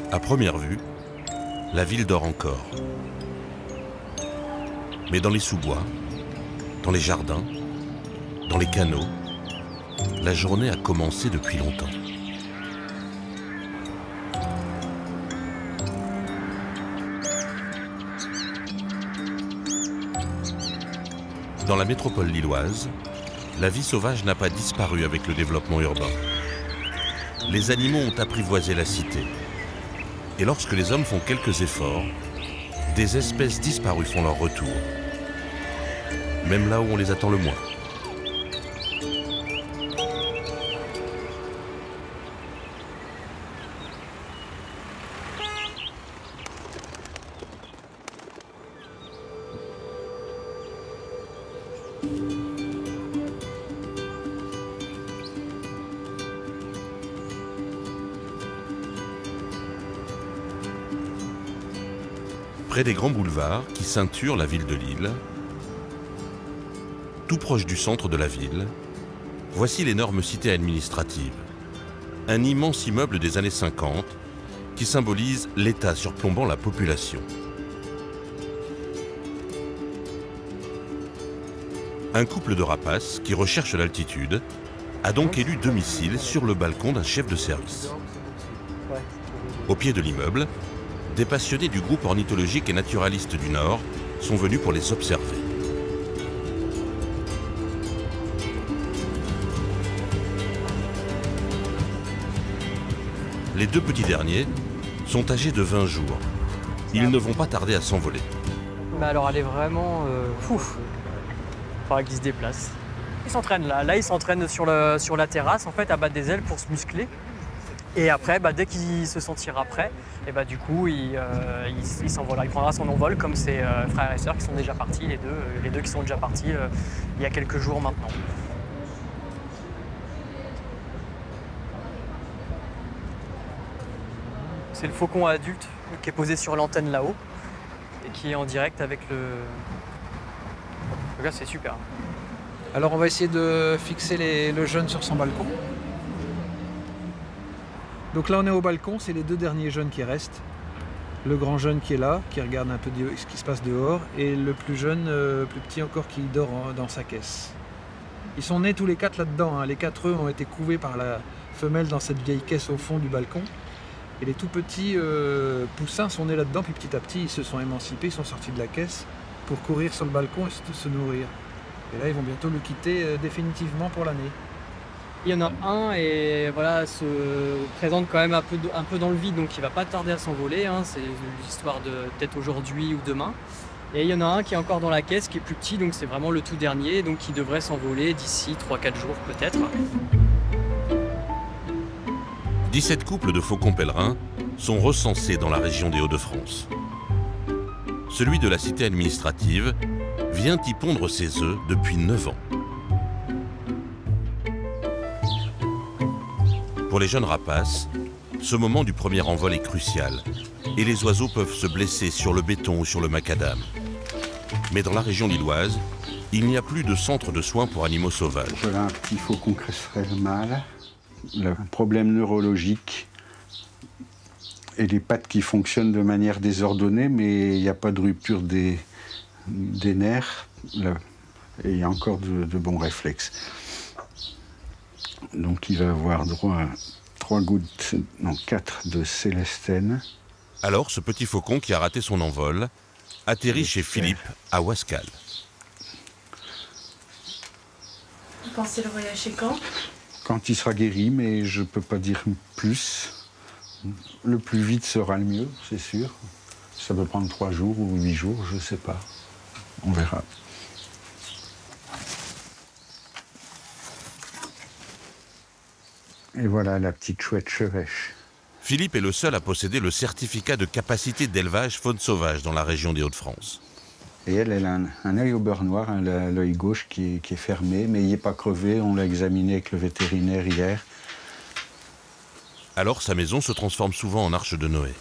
À première vue, la ville dort encore. Mais dans les sous-bois, dans les jardins, dans les canaux, la journée a commencé depuis longtemps. Dans la métropole lilloise, la vie sauvage n'a pas disparu avec le développement urbain. Les animaux ont apprivoisé la cité. Et lorsque les hommes font quelques efforts, des espèces disparues font leur retour. Même là où on les attend le moins. Près des grands boulevards qui ceinturent la ville de Lille, tout proche du centre de la ville, voici l'énorme cité administrative. Un immense immeuble des années 50 qui symbolise l'État surplombant la population. Un couple de rapaces qui recherche l'altitude a donc élu domicile sur le balcon d'un chef de service. Au pied de l'immeuble, des passionnés du groupe ornithologique et naturaliste du Nord sont venus pour les observer. Les deux petits derniers sont âgés de 20 jours. Ils ne vont pas tarder à s'envoler. Mais alors elle est vraiment fouf. Il faudra qu'ils se déplacent. Ils s'entraînent là. Là, ils s'entraînent sur la terrasse en fait à battre des ailes pour se muscler. Et après, dès qu'il se sentira prêt, et du coup, il s'envolera. Il prendra son envol comme ses frères et sœurs qui sont déjà partis, les deux qui sont déjà partis il y a quelques jours maintenant. C'est le faucon adulte qui est posé sur l'antenne là-haut et qui est en direct avec le... Là, c'est super. Alors on va essayer de fixer le jeune sur son balcon. Donc là on est au balcon, c'est les deux derniers jeunes qui restent. Le grand jeune qui est là, qui regarde un peu ce qui se passe dehors, et le plus jeune, plus petit encore, qui dort dans sa caisse. Ils sont nés tous les quatre là-dedans, hein. Les quatre œufs ont été couvés par la femelle dans cette vieille caisse au fond du balcon. Et les tout petits poussins sont nés là-dedans, puis petit à petit ils se sont émancipés, ils sont sortis de la caisse pour courir sur le balcon et se nourrir. Et là ils vont bientôt le quitter définitivement pour l'année. Il y en a un et voilà, se présente quand même un peu dans le vide, donc il va pas tarder à s'envoler, hein. C'est l'histoire de peut-être aujourd'hui ou demain. Et il y en a un qui est encore dans la caisse, qui est plus petit, donc c'est vraiment le tout dernier, donc qui devrait s'envoler d'ici 3-4 jours peut-être. 17 couples de faucons pèlerins sont recensés dans la région des Hauts-de-France. Celui de la cité administrative vient y pondre ses œufs depuis 9 ans. Pour les jeunes rapaces, ce moment du premier envol est crucial et les oiseaux peuvent se blesser sur le béton ou sur le macadam. Mais dans la région lilloise, il n'y a plus de centre de soins pour animaux sauvages. Voilà un petit faucon cresserelle mâle, le problème neurologique et les pattes qui fonctionnent de manière désordonnée, mais il n'y a pas de rupture des nerfs et il y a encore de bons réflexes. Donc il va avoir droit à 4 de Célestène. Alors ce petit faucon qui a raté son envol atterrit chez Philippe à Wascal. Vous pensez le relâcher quand? Quand il sera guéri, mais je ne peux pas dire plus. Le plus vite sera le mieux, c'est sûr. Ça peut prendre 3 jours ou 8 jours, je ne sais pas. On verra. Et voilà la petite chouette chevêche. Philippe est le seul à posséder le certificat de capacité d'élevage faune sauvage dans la région des Hauts-de-France. Et elle a un œil au beurre noir, hein, l'œil gauche qui est fermé, mais il n'est pas crevé. On l'a examiné avec le vétérinaire hier. Alors sa maison se transforme souvent en arche de Noé.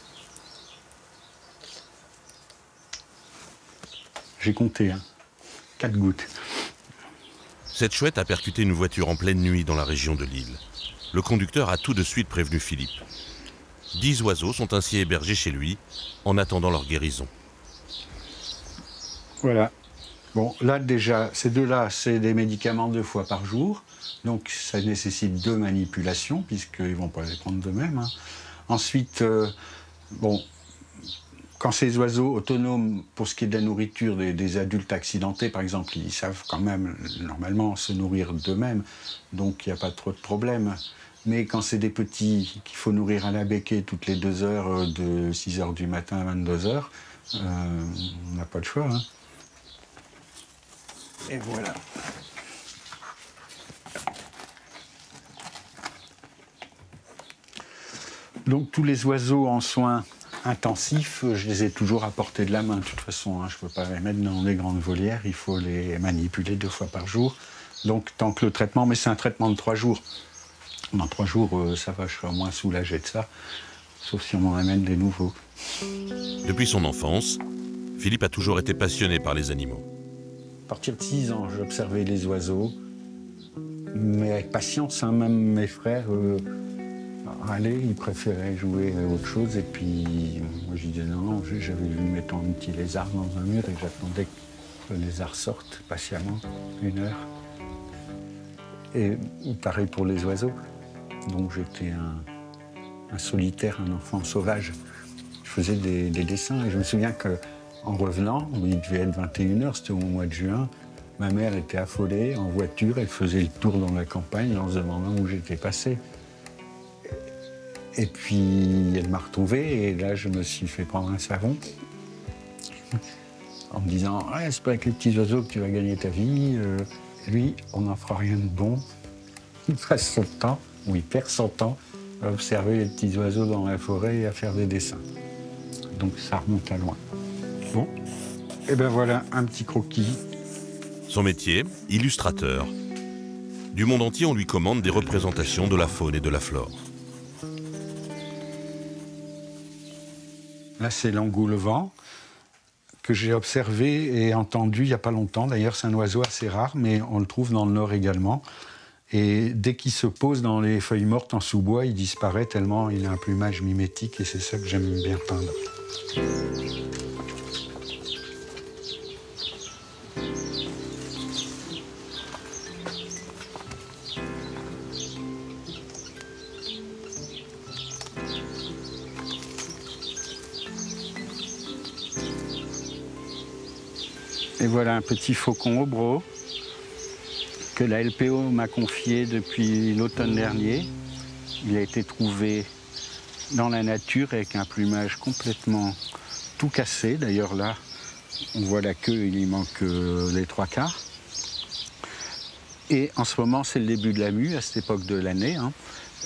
J'ai compté, 4 gouttes. Cette chouette a percuté une voiture en pleine nuit dans la région de Lille. Le conducteur a tout de suite prévenu Philippe. 10 oiseaux sont ainsi hébergés chez lui en attendant leur guérison. Voilà. Bon, là déjà, ces deux-là, c'est des médicaments 2 fois par jour. Donc ça nécessite 2 manipulations, puisqu'ils ne vont pas les prendre d'eux-mêmes. Hein. Ensuite, bon, quand ces oiseaux autonomes, pour ce qui est de la nourriture des adultes accidentés, par exemple, ils savent quand même normalement se nourrir d'eux-mêmes, donc il n'y a pas trop de problème. Mais quand c'est des petits qu'il faut nourrir à la béquée toutes les 2 heures, de 6 heures du matin à 22 heures, on n'a pas le choix. Hein. Et voilà. Donc tous les oiseaux en soins intensifs, je les ai toujours à portée de la main de toute façon. Hein. Je ne peux pas les mettre dans des grandes volières, il faut les manipuler 2 fois par jour. Donc tant que le traitement, mais c'est un traitement de 3 jours. Dans 3 jours, ça va, je serai au moins soulagé de ça, sauf si on m'en amène des nouveaux. Depuis son enfance, Philippe a toujours été passionné par les animaux. À partir de 6 ans, j'observais les oiseaux, mais avec patience, hein, même mes frères... Allez, ils préféraient jouer à autre chose. Et puis, moi, je disais non, j'avais vu, mettons, un petit lézard dans un mur et que j'attendais que le lézard sorte patiemment, 1 heure. Et pareil pour les oiseaux. Donc, j'étais un solitaire, un enfant sauvage. Je faisais des dessins et je me souviens qu'en revenant, il devait être 21 h, c'était au mois de juin, ma mère était affolée en voiture, elle faisait le tour dans la campagne en se demandant où j'étais passé. Et puis, elle m'a retrouvé, et là, je me suis fait prendre un savon. En me disant, ouais, c'est pas avec les petits oiseaux que tu vas gagner ta vie. Lui, on n'en fera rien de bon. Il passe son temps, ou il perd son temps, à observer les petits oiseaux dans la forêt et à faire des dessins. Donc, ça remonte à loin. Bon, et ben voilà, un petit croquis. Son métier, illustrateur. Du monde entier, on lui commande des représentations de la faune et de la flore. Là, c'est l'engoulevent que j'ai observé et entendu il n'y a pas longtemps. D'ailleurs, c'est un oiseau assez rare, mais on le trouve dans le Nord également. Et dès qu'il se pose dans les feuilles mortes en sous-bois, il disparaît tellement il a un plumage mimétique et c'est ça que j'aime bien peindre. Et voilà un petit faucon obro que la LPO m'a confié depuis l'automne dernier. Il a été trouvé dans la nature avec un plumage complètement tout cassé. D'ailleurs là, on voit la queue, il y manque les 3/4. Et en ce moment, c'est le début de la mue à cette époque de l'année. Hein.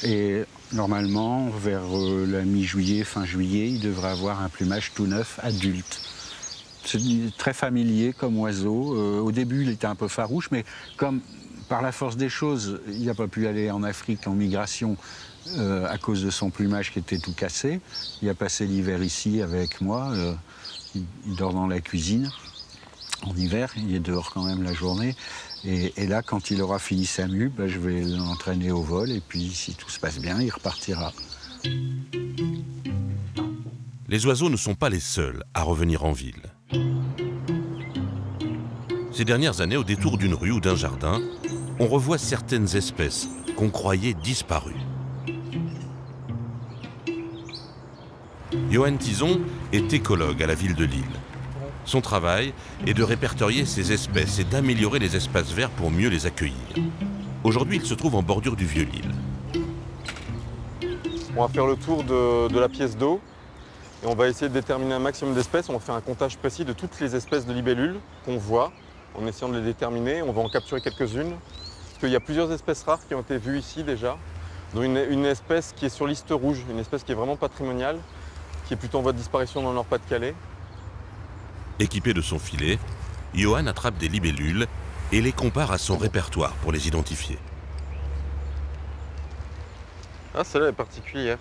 Et normalement, vers la mi-juillet, fin juillet, il devrait avoir un plumage tout neuf, adulte. C'est très familier comme oiseau. Au début, il était un peu farouche, mais comme par la force des choses, il n'a pas pu aller en Afrique en migration à cause de son plumage qui était tout cassé. Il a passé l'hiver ici avec moi. Il dort dans la cuisine en hiver. Il est dehors quand même la journée. Et là, quand il aura fini sa mue, je vais l'entraîner au vol. Et puis, si tout se passe bien, il repartira. Les oiseaux ne sont pas les seuls à revenir en ville. Ces dernières années, au détour d'une rue ou d'un jardin, on revoit certaines espèces qu'on croyait disparues. Johan Tison est écologue à la ville de Lille. Son travail est de répertorier ces espèces et d'améliorer les espaces verts pour mieux les accueillir. Aujourd'hui, il se trouve en bordure du Vieux-Lille. On va faire le tour de la pièce d'eau et on va essayer de déterminer un maximum d'espèces. On va faire un comptage précis de toutes les espèces de libellules qu'on voit en essayant de les déterminer. On va en capturer quelques-unes. Parce qu'il y a plusieurs espèces rares qui ont été vues ici déjà, dont une espèce qui est sur liste rouge, une espèce qui est vraiment patrimoniale, qui est plutôt en voie de disparition dans le Nord-Pas-de-Calais. Équipé de son filet, Johan attrape des libellules et les compare à son répertoire pour les identifier. Ah, celle-là est particulière.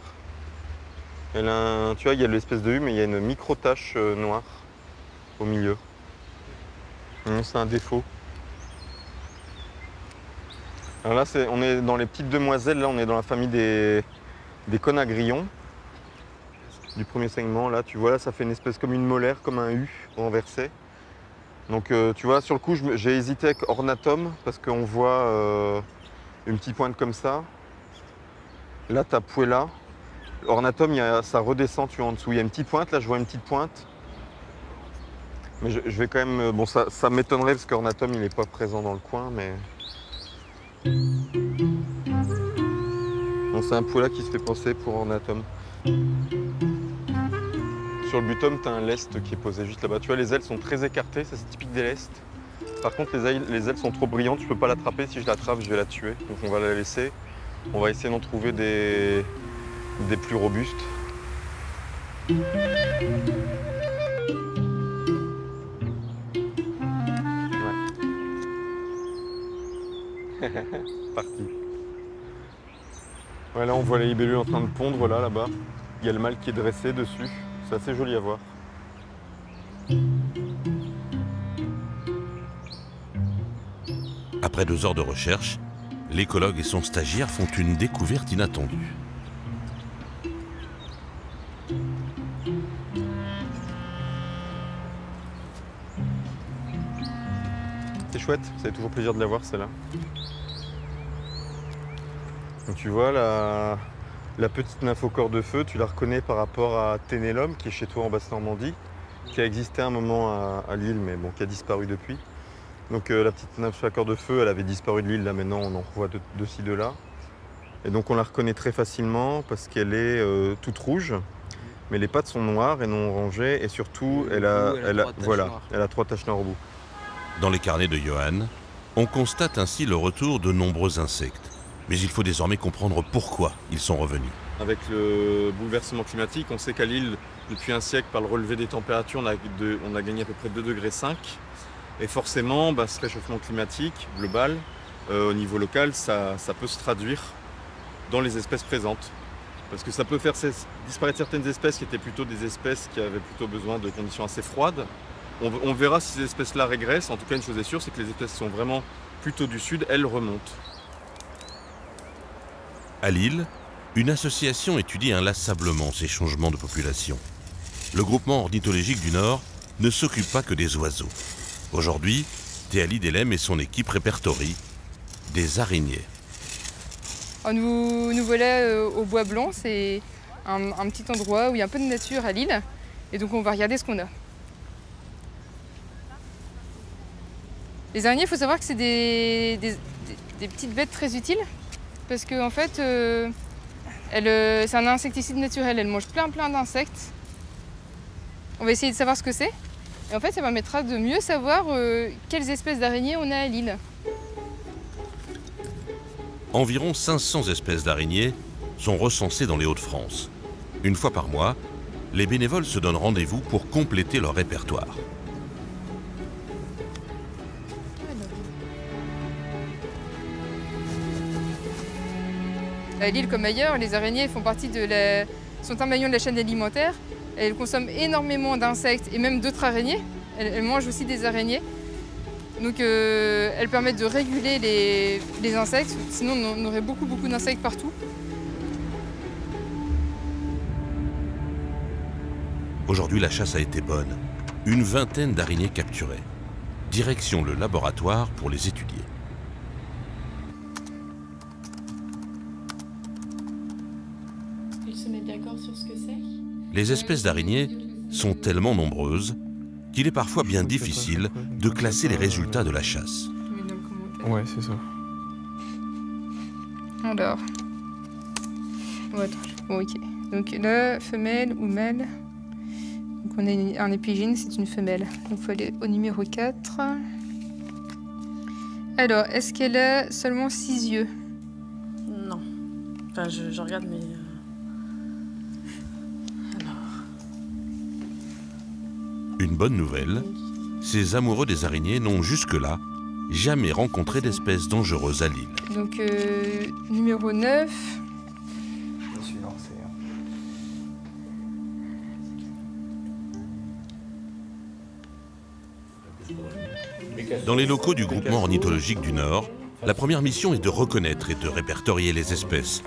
Elle a tu vois, il y a l'espèce de U, mais il y a une micro-tache noire au milieu. C'est un défaut. Alors là, on est dans les petites demoiselles, là on est dans la famille des conagrillons. du premier saignement. Là, tu vois, là, ça fait une espèce comme une molaire, comme un U renversé. Donc, tu vois, sur le coup, j'ai hésité avec ornatum parce qu'on voit une petite pointe comme ça. Là, tu as Puella. Ornatum, ça redescend, tu vois, en dessous. Il y a une petite pointe, là, je vois une petite pointe. Mais je vais quand même... Bon, ça m'étonnerait parce qu'ornatum, il n'est pas présent dans le coin, mais... Bon, c'est un Puella qui se fait penser pour ornatum. Sur le butum, tu as un lest qui est posé juste là-bas. Tu vois, les ailes sont très écartées, ça c'est typique des lestes. Par contre, les ailes sont trop brillantes, je peux pas l'attraper. Si je l'attrape, je vais la tuer. Donc on va la laisser. On va essayer d'en trouver des plus robustes. Ouais. Parti. Ouais, là on voit les libellules en train de pondre, voilà, là-bas. Il y a le mâle qui est dressé dessus. C'est assez joli à voir. Après 2 heures de recherche, l'écologue et son stagiaire font une découverte inattendue. C'est chouette, ça fait toujours plaisir de la voir celle-là. Donc tu vois la petite nymphe au corps de feu, tu la reconnais par rapport à Ténélum qui est chez toi en Basse-Normandie, qui a existé un moment à Lille mais bon, qui a disparu depuis. Donc la petite nymphe à corps de feu, elle avait disparu de l'île, là maintenant on en revoit de ci, de là. Et donc on la reconnaît très facilement parce qu'elle est toute rouge, mais les pattes sont noires et non orangées et surtout elle a 3 taches noires au bout. Dans les carnets de Johan, on constate ainsi le retour de nombreux insectes. Mais il faut désormais comprendre pourquoi ils sont revenus. Avec le bouleversement climatique, on sait qu'à Lille, depuis un siècle, par le relevé des températures, on a gagné à peu près 2,5 degrés. Et forcément, ce réchauffement climatique global, au niveau local, ça peut se traduire dans les espèces présentes. Parce que ça peut faire disparaître certaines espèces qui étaient plutôt des espèces qui avaient plutôt besoin de conditions assez froides. On verra si ces espèces-là régressent. En tout cas, une chose est sûre, c'est que les espèces qui sont vraiment plutôt du sud, elles remontent. À Lille, une association étudie inlassablement ces changements de population. Le groupement ornithologique du Nord ne s'occupe pas que des oiseaux. Aujourd'hui, Théalie Delem et son équipe répertorient des araignées. Nous voilà au Bois Blanc, c'est un petit endroit où il y a un peu de nature à Lille. Et donc on va regarder ce qu'on a. Les araignées, il faut savoir que c'est des petites bêtes très utiles. Parce qu'en en fait, c'est un insecticide naturel, elle mange plein d'insectes. On va essayer de savoir ce que c'est. Et en fait, ça permettra de mieux savoir quelles espèces d'araignées on a à Lille. Environ 500 espèces d'araignées sont recensées dans les Hauts-de-France. Une fois par mois, les bénévoles se donnent rendez-vous pour compléter leur répertoire. À Lille comme ailleurs, les araignées sont un maillon de la chaîne alimentaire. Elles consomment énormément d'insectes et même d'autres araignées. Elles mangent aussi des araignées. Donc elles permettent de réguler les insectes. Sinon on aurait beaucoup d'insectes partout. Aujourd'hui, la chasse a été bonne. Une vingtaine d'araignées capturées. Direction le laboratoire pour les étudier. Les espèces d'araignées sont tellement nombreuses qu'il est parfois bien difficile de classer les résultats de la chasse. Ouais, c'est ça. Alors. Oh, attends. Bon, ok. Donc là, femelle ou mâle. Donc on a un épigyne, c'est une femelle. Donc il faut aller au numéro 4. Alors, est-ce qu'elle a seulement 6 yeux? Non. Enfin, je regarde, mais... Une bonne nouvelle, ces amoureux des araignées n'ont jusque-là jamais rencontré d'espèces dangereuses à Lille. Donc numéro 9. Je me suis lancé. Dans les locaux du groupement ornithologique du Nord, la première mission est de reconnaître et de répertorier les espèces.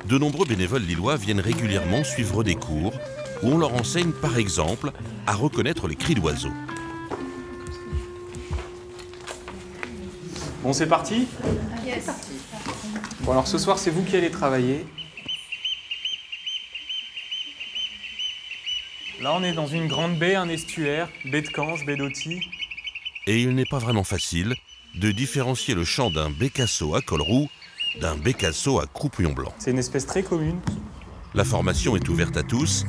De nombreux bénévoles lillois viennent régulièrement suivre des cours où on leur enseigne par exemple à reconnaître les cris d'oiseaux. Bon, c'est parti? Yes. Bon, alors ce soir, c'est vous qui allez travailler. Là, on est dans une grande baie, un estuaire, baie de Cange, baie d'Auty. Et il n'est pas vraiment facile de différencier le chant d'un bécasseau à col roux d'un bécasseau à croupion blanc. C'est une espèce très commune. La formation est ouverte à tous.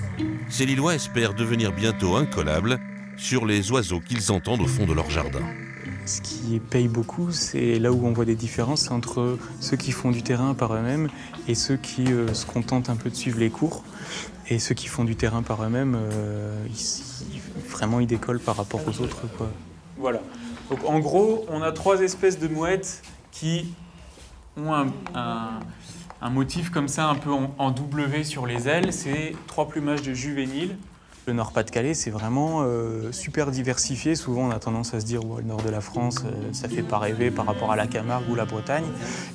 Ces Lillois espèrent devenir bientôt incollables sur les oiseaux qu'ils entendent au fond de leur jardin. Ce qui paye beaucoup, c'est là où on voit des différences, c'est entre ceux qui font du terrain par eux-mêmes et ceux qui se contentent un peu de suivre les cours. Et ceux qui font du terrain par eux-mêmes, vraiment ils décollent par rapport aux autres, quoi. Voilà. Donc en gros, on a 3 espèces de mouettes qui ont un motif comme ça, un peu en W sur les ailes. C'est 3 plumages de juvéniles. Le Nord-Pas-de-Calais, c'est vraiment super diversifié. Souvent, on a tendance à se dire, le nord de la France, ça fait pas rêver par rapport à la Camargue ou la Bretagne.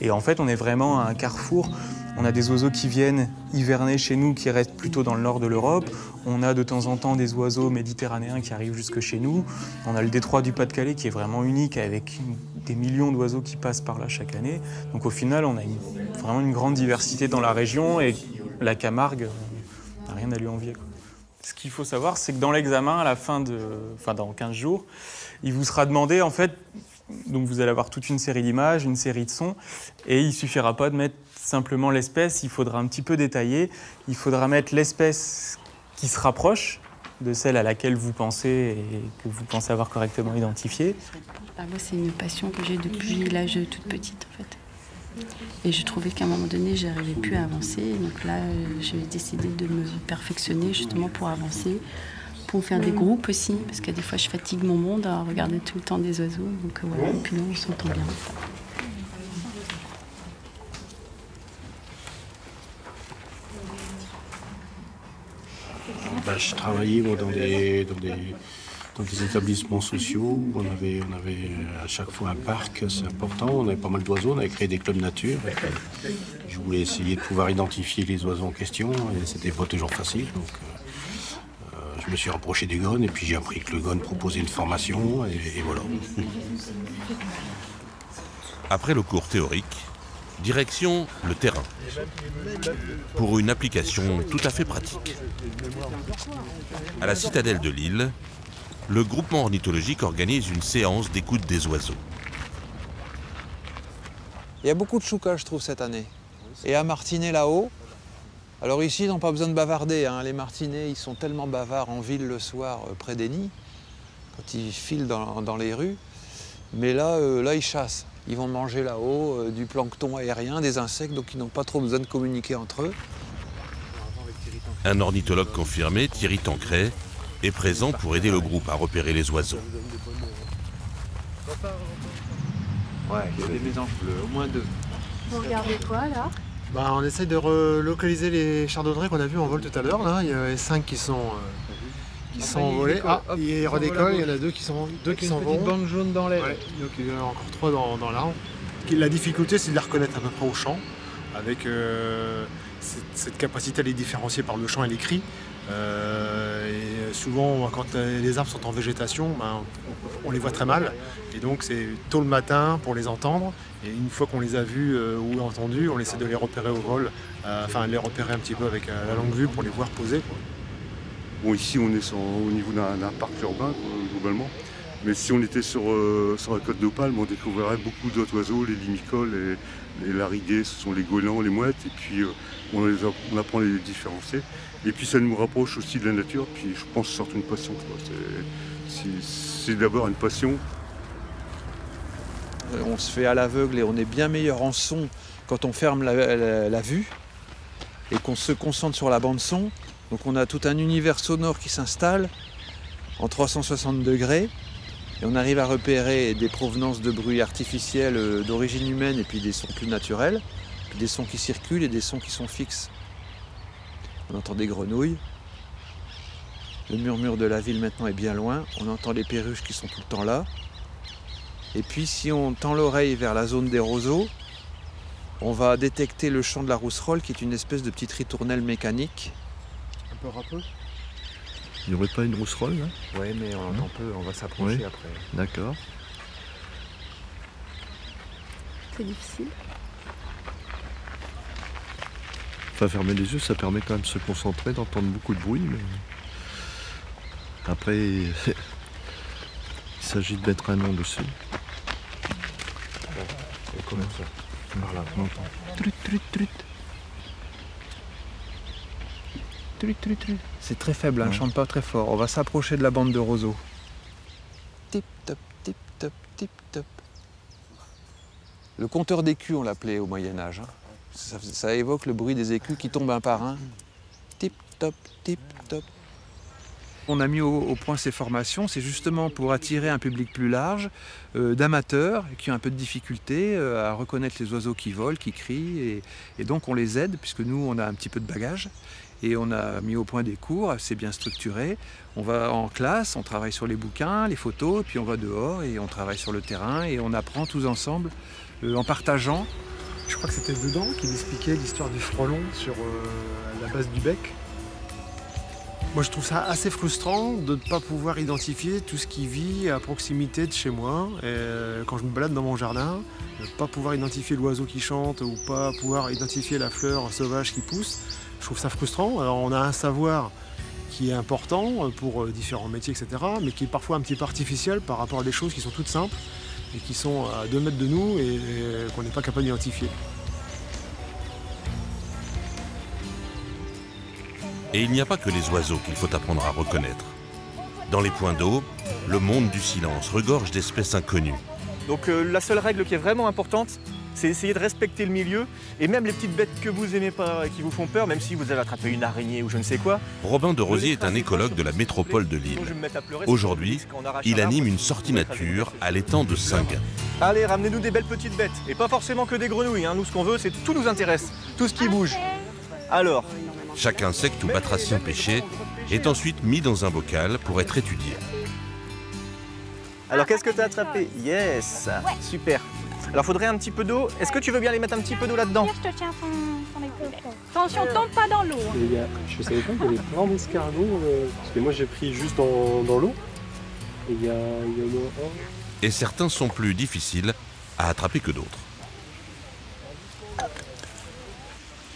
Et en fait, on est vraiment à un carrefour. On a des oiseaux qui viennent hiverner chez nous, qui restent plutôt dans le nord de l'Europe. On a de temps en temps des oiseaux méditerranéens qui arrivent jusque chez nous. On a le détroit du Pas-de-Calais qui est vraiment unique, avec des millions d'oiseaux qui passent par là chaque année. Donc au final, on a vraiment une grande diversité dans la région, et la Camargue n'a rien à lui envier, quoi. Ce qu'il faut savoir, c'est que dans l'examen, à la fin dans 15 jours, il vous sera demandé, en fait, donc vous allez avoir toute une série d'images, une série de sons, et il ne suffira pas de mettre simplement l'espèce, il faudra un petit peu détailler. Il faudra mettre l'espèce qui se rapproche de celle à laquelle vous pensez et que vous pensez avoir correctement identifiée. Moi, c'est une passion que j'ai depuis l'âge de toute petite, en fait. Et je trouvais qu'à un moment donné, je n'arrivais plus à avancer. Donc là, j'ai décidé de me perfectionner justement pour avancer, pour faire des groupes aussi, parce que des fois, je fatigue mon monde à regarder tout le temps des oiseaux. Donc voilà, et puis là, on s'entend bien. Je travaillais dans des établissements sociaux où on avait à chaque fois un parc, c'est important, on avait pas mal d'oiseaux, on avait créé des clubs nature. Je voulais essayer de pouvoir identifier les oiseaux en question et c'était pas toujours facile. Donc je me suis rapproché du GON et puis j'ai appris que le GON proposait une formation et voilà. Après le cours théorique, direction le terrain, pour une application tout à fait pratique. À la citadelle de Lille, le groupement ornithologique organise une séance d'écoute des oiseaux. Il y a beaucoup de choucas, je trouve, cette année. Et à Martinet, là-haut, alors ici, ils n'ont pas besoin de bavarder, hein. Les Martinets, ils sont tellement bavards en ville le soir, près des nids, quand ils filent dans les rues. Mais là, ils chassent. Ils vont manger là-haut du plancton aérien, des insectes, donc ils n'ont pas trop besoin de communiquer entre eux. Un ornithologue confirmé, Thierry Tancret, est présent pour aider le groupe à repérer les oiseaux. Ouais, il y a des mésanges bleus, au moins 2. Vous regardez quoi là? On essaye de relocaliser les chardonnerets qu'on a vus en vol tout à l'heure. Il y en a 5 qui sont envolés. Ils redécollent, il y en a 2 qui s'en vont. Une petite bande jaune dans l'aile. Ouais, donc il y en a encore 3 dans l'arbre. La difficulté, c'est de les reconnaître à peu près au chant, avec cette capacité à les différencier par le chant et les cris. Et souvent, quand les arbres sont en végétation, on les voit très mal. Et donc, c'est tôt le matin pour les entendre. Et une fois qu'on les a vus ou entendus, on essaie de les repérer au vol, les repérer un petit peu avec la longue vue pour les voir poser, quoi. Bon, ici, on est au niveau d'un parc urbain, globalement. Mais si on était sur la côte d'Opale, on découvrirait beaucoup d'autres oiseaux, les limicoles, les larigués, ce sont les goélands, les mouettes. Et puis, on apprend à les différencier. Et puis, ça nous rapproche aussi de la nature. Puis, je pense que c'est surtout une passion, c'est d'abord une passion. On se fait à l'aveugle et on est bien meilleur en son quand on ferme la vue et qu'on se concentre sur la bande son. Donc on a tout un univers sonore qui s'installe en 360 degrés et on arrive à repérer des provenances de bruits artificiels d'origine humaine et puis des sons plus naturels, puis des sons qui circulent et des sons qui sont fixes. On entend des grenouilles, le murmure de la ville maintenant est bien loin, on entend les perruches qui sont tout le temps là. Et puis si on tend l'oreille vers la zone des roseaux, on va détecter le chant de la rousserolle qui est une espèce de petite ritournelle mécanique. Un peu râpeux. Il n'y aurait pas une rousserolle là? Oui, mais on entend peu, on va s'approcher après. D'accord. C'est difficile. Enfin, fermer les yeux, ça permet quand même de se concentrer, d'entendre beaucoup de bruit, mais après, il s'agit de mettre un nom dessus. Et comment ça? Par là, on entend. Trut, trut, trut. Trut, trut, trut. C'est très faible, hein, chante pas très fort. On va s'approcher de la bande de roseaux. Tip top, tip top, tip top. Le compteur d'écus, on l'appelait au Moyen-Âge. Hein. Ça évoque le bruit des écus qui tombent un par un. Tip top, tip top. On a mis au point ces formations, c'est justement pour attirer un public plus large, d'amateurs qui ont un peu de difficulté à reconnaître les oiseaux qui volent, qui crient. Et donc on les aide, puisque nous on a un petit peu de bagage. Et on a mis au point des cours assez bien structurés. On va en classe, on travaille sur les bouquins, les photos, puis on va dehors et on travaille sur le terrain et on apprend tous ensemble en partageant. Je crois que c'était dedans qu'il expliquait l'histoire du frelon sur la base du bec. Moi je trouve ça assez frustrant de ne pas pouvoir identifier tout ce qui vit à proximité de chez moi. Et quand je me balade dans mon jardin, ne pas pouvoir identifier l'oiseau qui chante ou pas pouvoir identifier la fleur sauvage qui pousse, je trouve ça frustrant. Alors on a un savoir qui est important pour différents métiers, etc., mais qui est parfois un petit peu artificiel par rapport à des choses qui sont toutes simples et qui sont à 2 mètres de nous et qu'on n'est pas capable d'identifier. Et il n'y a pas que les oiseaux qu'il faut apprendre à reconnaître. Dans les points d'eau, le monde du silence regorge d'espèces inconnues. Donc la seule règle qui est vraiment importante, c'est essayer de respecter le milieu, et même les petites bêtes que vous aimez pas et qui vous font peur, même si vous avez attrapé une araignée ou je ne sais quoi. Robin de Rosier est un écologue de la métropole de Lille. Aujourd'hui, il anime une sortie nature à l'étang de Saint-Gin. Allez, ramenez-nous des belles petites bêtes, et pas forcément que des grenouilles, hein. Nous ce qu'on veut, c'est tout nous intéresse, tout ce qui bouge. Alors, chaque insecte ou batracien pêché est ensuite mis dans un bocal pour être étudié. Alors qu'est-ce que tu as attrapé? Yes, super. Alors faudrait un petit peu d'eau. Est-ce que tu veux bien les mettre un petit peu d'eau là-dedans? Je te tiens ton épaule. Attention, tombe pas dans l'eau. Je savais pas qu'il y avait plein d'escargots, parce que moi j'ai pris juste dans l'eau. Et il y a au moins un. Et certains sont plus difficiles à attraper que d'autres.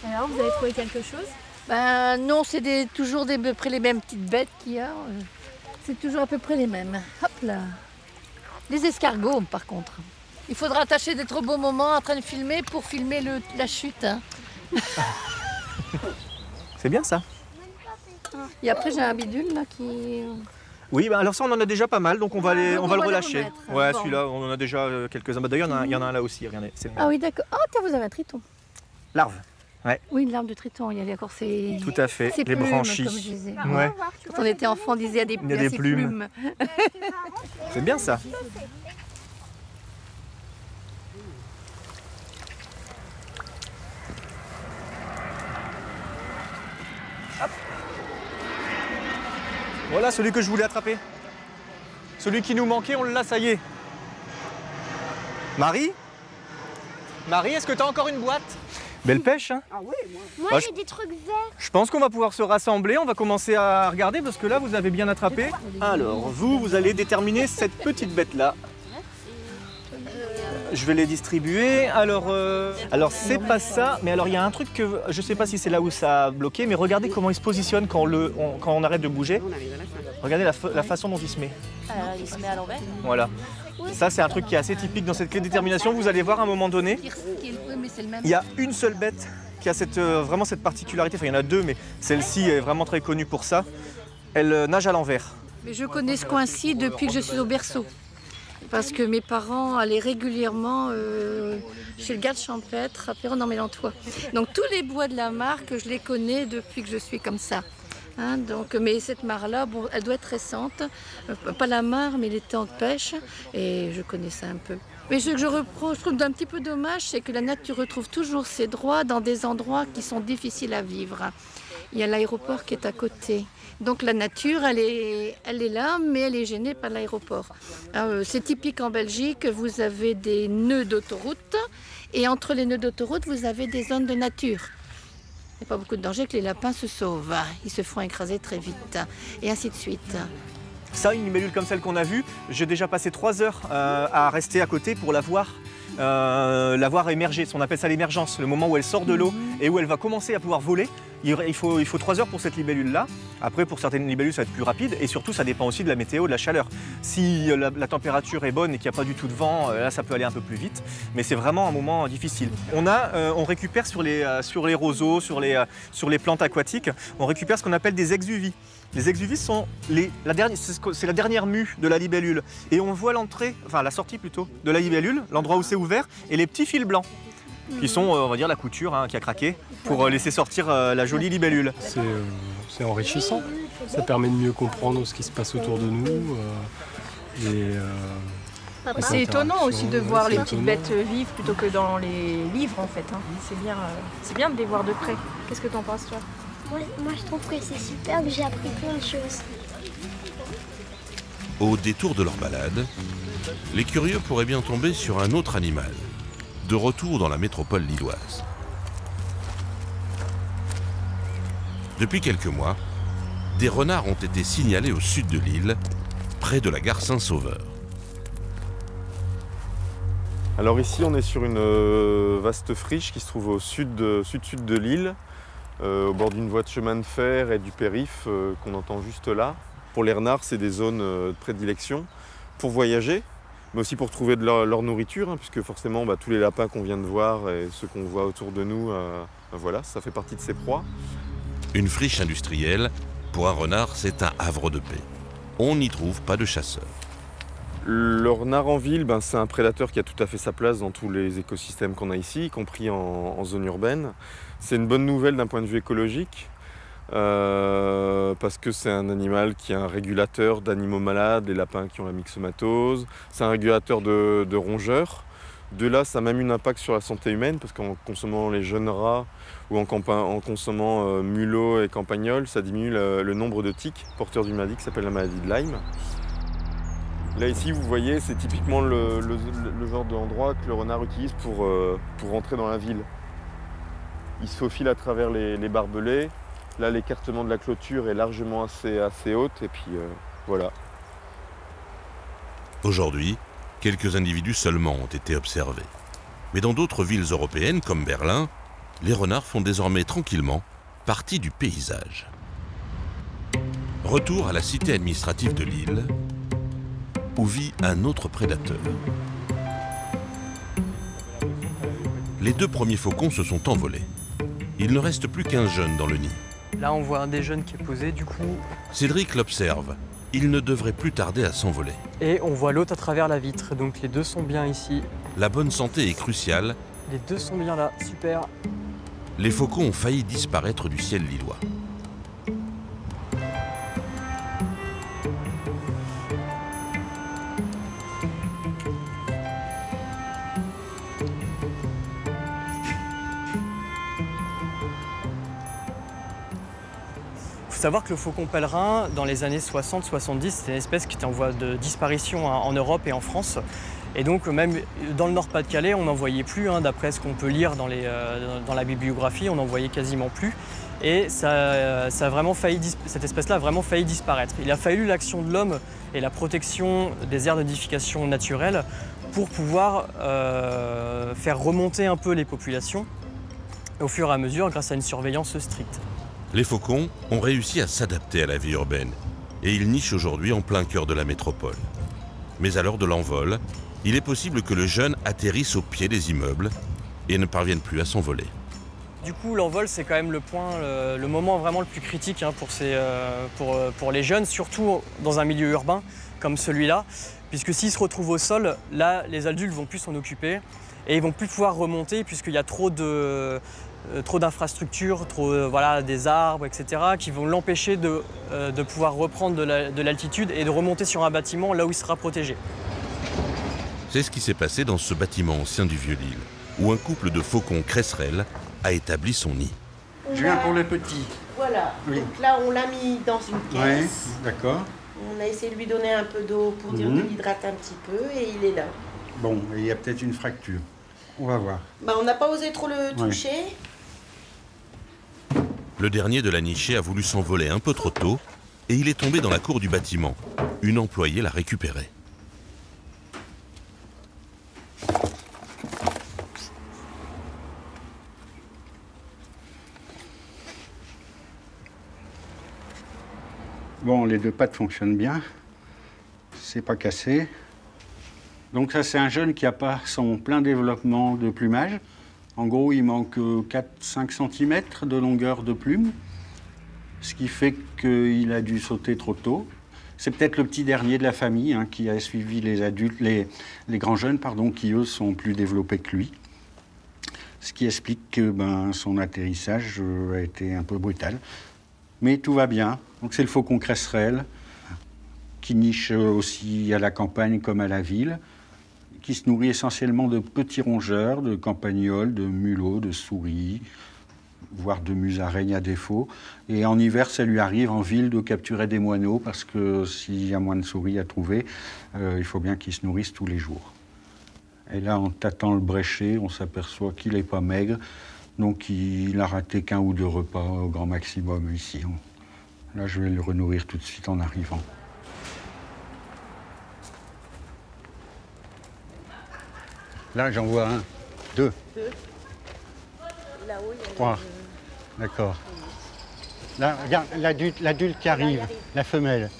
Alors, vous avez trouvé quelque chose? Ben non, c'est toujours à peu près les mêmes petites bêtes qu'il y a. C'est toujours à peu près les mêmes. Hop là. Les escargots, par contre. Il faudra attacher des trop beaux moments en train de filmer pour filmer la chute. Hein. C'est bien ça. Et après, j'ai un bidule là qui... Oui, bah alors ça on en a déjà pas mal, donc on va le relâcher. Ouais, bon. Celui-là, on en a déjà quelques-uns. D'ailleurs, il y en a un là aussi, regardez. Ah oui, d'accord. Oh, tiens, vous avez un triton. Larve. Ouais. Oui, une larve de triton, il y a encore ces... Tout à fait, les plumes, branchies. comme je disais. Ouais. Quand on était enfant, on disait il y a des plumes. C'est bien ça. Hop. Voilà celui que je voulais attraper. Celui qui nous manquait, on l'a, ça y est. Marie? Marie, est-ce que tu as encore une boîte? Belle pêche, hein? Ah oui, moi j'ai des trucs verts. Je pense qu'on va pouvoir se rassembler, on va commencer à regarder parce que là vous avez bien attrapé. Alors vous allez déterminer cette petite bête là. Je vais les distribuer. Alors c'est pas ça, mais alors il y a un truc que je sais pas si c'est là où ça a bloqué, mais regardez comment il se positionne quand on arrête de bouger. Regardez la façon dont il se met. Il se met à l'envers. Voilà. Ça c'est un truc qui est assez typique dans cette clé de détermination. Vous allez voir à un moment donné. Il y a une seule bête qui a vraiment cette particularité, enfin il y en a deux, mais celle-ci est vraiment très connue pour ça. Elle nage à l'envers. Mais je connais ce coin-ci depuis que je suis au berceau. Parce que mes parents allaient régulièrement chez le garde champêtre à Perron-en-Mélantois. Donc tous les bois de la mare, je les connais depuis que je suis comme ça. Hein, donc, mais cette mare-là, bon, elle doit être récente. Pas la mare, mais les temps de pêche. Et je connais ça un peu. Mais ce que je trouve d'un petit peu dommage, c'est que la nature retrouve toujours ses droits dans des endroits qui sont difficiles à vivre. Il y a l'aéroport qui est à côté. Donc la nature, elle est là, mais elle est gênée par l'aéroport. C'est typique en Belgique, vous avez des nœuds d'autoroute, et entre les nœuds d'autoroute, vous avez des zones de nature. n'y a pas beaucoup de danger que les lapins se sauvent. Ils se font écraser très vite, et ainsi de suite. Ça, une libellule comme celle qu'on a vue, j'ai déjà passé 3 heures à rester à côté pour la voir émerger. On appelle ça l'émergence, le moment où elle sort de l'eau et où elle va commencer à pouvoir voler. Il faut 3 heures pour cette libellule-là. Après, pour certaines libellules, ça va être plus rapide. Et surtout, ça dépend aussi de la météo, de la chaleur. Si la température est bonne et qu'il n'y a pas du tout de vent, là, ça peut aller un peu plus vite. Mais c'est vraiment un moment difficile. On récupère sur les roseaux, sur les plantes aquatiques, on récupère ce qu'on appelle des exuvies. Les exuvies sont c'est la dernière mue de la libellule. Et on voit la sortie plutôt, de la libellule, l'endroit où c'est ouvert, et les petits fils blancs, qui sont, on va dire, la couture qui a craqué, pour laisser sortir la jolie libellule. C'est enrichissant. Ça permet de mieux comprendre ce qui se passe autour de nous. C'est étonnant aussi de voir les petites bêtes vives plutôt que dans les livres en fait. C'est bien de les voir de près. Qu'est-ce que t'en penses toi? Moi je trouve que c'est super, que j'ai appris plein de choses. Au détour de leur balade, les curieux pourraient bien tomber sur un autre animal, de retour dans la métropole lilloise. Depuis quelques mois, des renards ont été signalés au sud de l'île, près de la gare Saint-Sauveur. Alors ici, on est sur une vaste friche qui se trouve au sud de l'île, au bord d'une voie de chemin de fer et du périph' qu'on entend juste là. Pour les renards, c'est des zones de prédilection pour voyager, mais aussi pour trouver de leur nourriture, puisque forcément tous les lapins qu'on vient de voir et ceux qu'on voit autour de nous, voilà, ça fait partie de ses proies. Une friche industrielle, pour un renard, c'est un havre de paix. On n'y trouve pas de chasseurs. Le renard en ville, c'est un prédateur qui a tout à fait sa place dans tous les écosystèmes qu'on a ici, y compris en zone urbaine. C'est une bonne nouvelle d'un point de vue écologique, parce que c'est un animal qui est un régulateur d'animaux malades, les lapins qui ont la myxomatose. C'est un régulateur de rongeurs. De là, ça a même un impact sur la santé humaine, parce qu'en consommant les jeunes rats ou en consommant mulots et campagnols, ça diminue le nombre de tiques porteurs d'une maladie qui s'appelle la maladie de Lyme. Là ici, vous voyez, c'est typiquement le genre d'endroit que le renard utilise pour rentrer dans la ville. Il se faufile à travers les barbelés. Là, l'écartement de la clôture est largement assez haute, et puis voilà. Aujourd'hui, quelques individus seulement ont été observés. Mais dans d'autres villes européennes, comme Berlin, les renards font désormais tranquillement partie du paysage. Retour à la cité administrative de Lille, où vit un autre prédateur. Les 2 premiers faucons se sont envolés. Il ne reste plus qu'un jeune dans le nid. Là, on voit un des jeunes qui est posé, du coup. Cédric l'observe. Il ne devrait plus tarder à s'envoler. Et on voit l'autre à travers la vitre, donc les 2 sont bien ici. La bonne santé est cruciale. Les 2 sont bien là, super. Les faucons ont failli disparaître du ciel lillois. Il faut savoir que le faucon pèlerin, dans les années 60-70, c'était une espèce qui était en voie de disparition en Europe et en France. Et donc même dans le Nord-Pas-de-Calais, on n'en voyait plus, d'après ce qu'on peut lire dans la bibliographie, on n'en voyait quasiment plus. Et cette espèce-là a vraiment failli disparaître. Il a fallu l'action de l'homme et la protection des aires de nidification naturelles pour pouvoir faire remonter un peu les populations au fur et à mesure grâce à une surveillance stricte. Les faucons ont réussi à s'adapter à la vie urbaine et ils nichent aujourd'hui en plein cœur de la métropole. Mais à l'heure de l'envol, il est possible que le jeune atterrisse au pied des immeubles et ne parvienne plus à s'envoler. Du coup, l'envol, c'est quand même le moment vraiment le plus critique pour les jeunes, surtout dans un milieu urbain comme celui-là, puisque s'ils se retrouvent au sol, là, les adultes vont plus s'en occuper et ils vont plus pouvoir remonter puisqu'il y a trop d'infrastructures, des arbres, etc., qui vont l'empêcher de pouvoir reprendre de l'altitude et de remonter sur un bâtiment là où il sera protégé. C'est ce qui s'est passé dans ce bâtiment ancien du Vieux-Lille, où un couple de faucons cresserelles a établi son nid. Je viens pour les petits. Voilà, oui. Donc là on l'a mis dans une caisse. Oui, d'accord. On a essayé de lui donner un peu d'eau pour dire de l'hydrater un petit peu et il est là. Bon, il y a peut-être une fracture. On va voir. On n'a pas osé trop le toucher. Le dernier de la nichée a voulu s'envoler un peu trop tôt et il est tombé dans la cour du bâtiment. Une employée l'a récupéré. Bon, les deux pattes fonctionnent bien. C'est pas cassé. Donc ça, c'est un jeune qui n'a pas son plein développement de plumage. En gros, il manque 4-5 cm de longueur de plume, ce qui fait qu'il a dû sauter trop tôt. C'est peut-être le petit dernier de la famille hein, qui a suivi les adultes, les grands jeunes, pardon, qui eux sont plus développés que lui. Ce qui explique que son atterrissage a été un peu brutal. Mais tout va bien. Donc c'est le faucon cresserelle, qui niche aussi à la campagne comme à la ville, qui se nourrit essentiellement de petits rongeurs, de campagnols, de mulots, de souris, voire de musaraignes à défaut. Et en hiver, ça lui arrive en ville de capturer des moineaux, parce que s'il y a moins de souris à trouver, il faut bien qu'ils se nourrissent tous les jours. Et là, en tâtant le bréchet, on s'aperçoit qu'il n'est pas maigre, donc il a raté qu'1 ou 2 repas au grand maximum ici. Là, je vais le renourrir tout de suite en arrivant. Là, j'en vois 1, 2. 3. D'accord. Là, regarde, l'adulte qui arrive, la femelle.